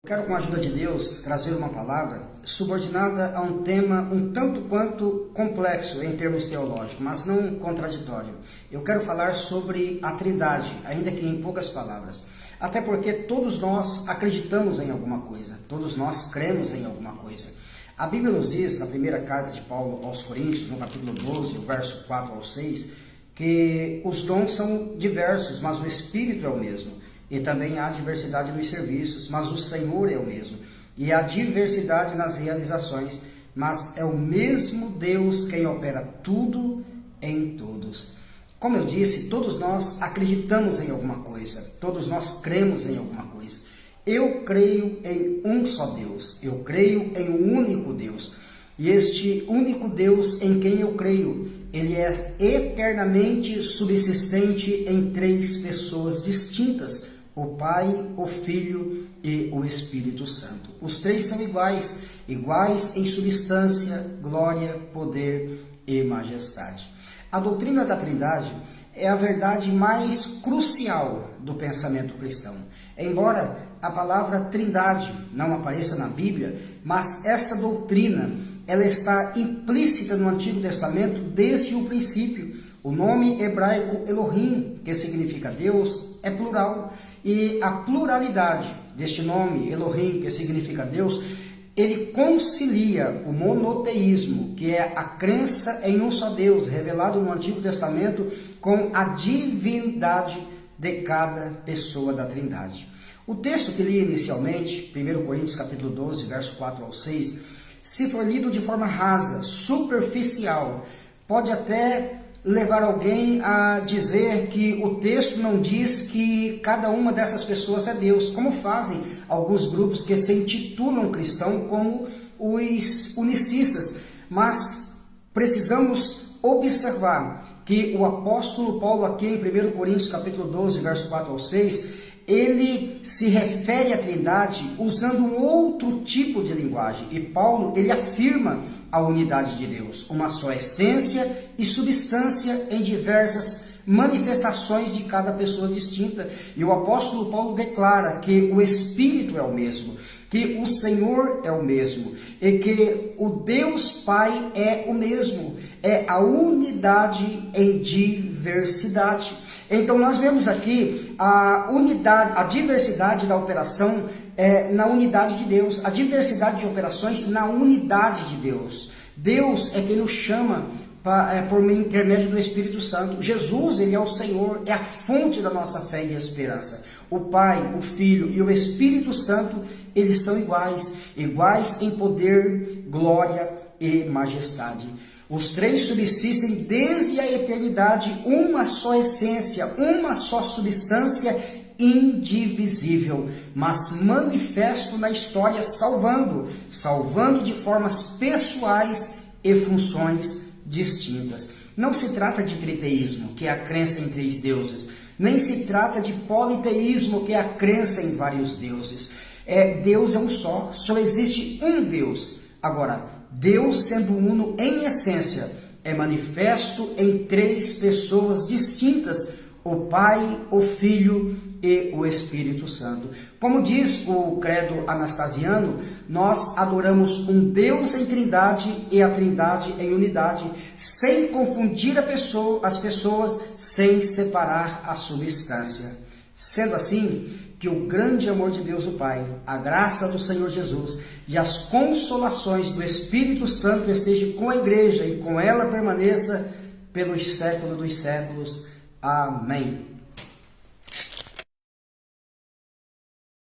Quero, com a ajuda de Deus, trazer uma palavra subordinada a um tema um tanto quanto complexo em termos teológicos, mas não contraditório. Eu quero falar sobre a Trindade, ainda que em poucas palavras. Até porque todos nós acreditamos em alguma coisa, todos nós cremos em alguma coisa. A Bíblia nos diz, na primeira carta de Paulo aos Coríntios, no capítulo 12, o verso 4 ao 6, que os dons são diversos, mas o Espírito é o mesmo. E também há diversidade nos serviços, mas o Senhor é o mesmo. E há diversidade nas realizações, mas é o mesmo Deus quem opera tudo em todos. Como eu disse, todos nós acreditamos em alguma coisa, todos nós cremos em alguma coisa. Eu creio em um só Deus, eu creio em um único Deus. E este único Deus em quem eu creio, ele é eternamente subsistente em três pessoas distintas: o Pai, o Filho e o Espírito Santo. Os três são iguais em substância, glória, poder e majestade. A doutrina da Trindade é a verdade mais crucial do pensamento cristão. Embora a palavra Trindade não apareça na Bíblia, mas esta doutrina ela está implícita no Antigo Testamento desde o princípio. O nome hebraico Elohim, que significa Deus, é plural. E a pluralidade deste nome, Elohim, que significa Deus, ele concilia o monoteísmo, que é a crença em um só Deus, revelado no Antigo Testamento, com a divindade de cada pessoa da Trindade. O texto que li inicialmente, 1 Coríntios capítulo 12, verso 4 ao 6, se for lido de forma rasa, superficial, pode até levar alguém a dizer que o texto não diz que cada uma dessas pessoas é Deus, como fazem alguns grupos que se intitulam cristãos como os unicistas. Mas precisamos observar que o apóstolo Paulo aqui em 1 Coríntios capítulo 12, verso 4 ao 6, ele se refere à Trindade usando um outro tipo de linguagem. E Paulo, ele afirma a unidade de Deus, uma só essência e substância em diversas manifestações de cada pessoa distinta. E o apóstolo Paulo declara que o Espírito é o mesmo, que o Senhor é o mesmo e que o Deus Pai é o mesmo. É a unidade em diversidade. Então nós vemos aqui a unidade, a diversidade da operação na unidade de Deus, a diversidade de operações na unidade de Deus. Deus é quem nos chama por intermédio do Espírito Santo. Jesus, ele é o Senhor, é a fonte da nossa fé e esperança. O Pai, o Filho e o Espírito Santo, eles são iguais em poder, glória e majestade. Os três subsistem desde a eternidade, uma só essência, uma só substância indivisível, mas manifesto na história, salvando de formas pessoais e funções distintas. Não se trata de triteísmo, que é a crença em três deuses, nem se trata de politeísmo, que é a crença em vários deuses. Deus é um só existe um Deus. Agora, Deus, sendo uno em essência, é manifesto em três pessoas distintas: o Pai, o Filho e o Espírito Santo. Como diz o credo anastasiano, nós adoramos um Deus em trindade e a trindade em unidade, sem confundir as pessoas, sem separar a substância. Sendo assim, que o grande amor de Deus o Pai, a graça do Senhor Jesus e as consolações do Espírito Santo estejam com a igreja e com ela permaneça pelos séculos dos séculos. Amém.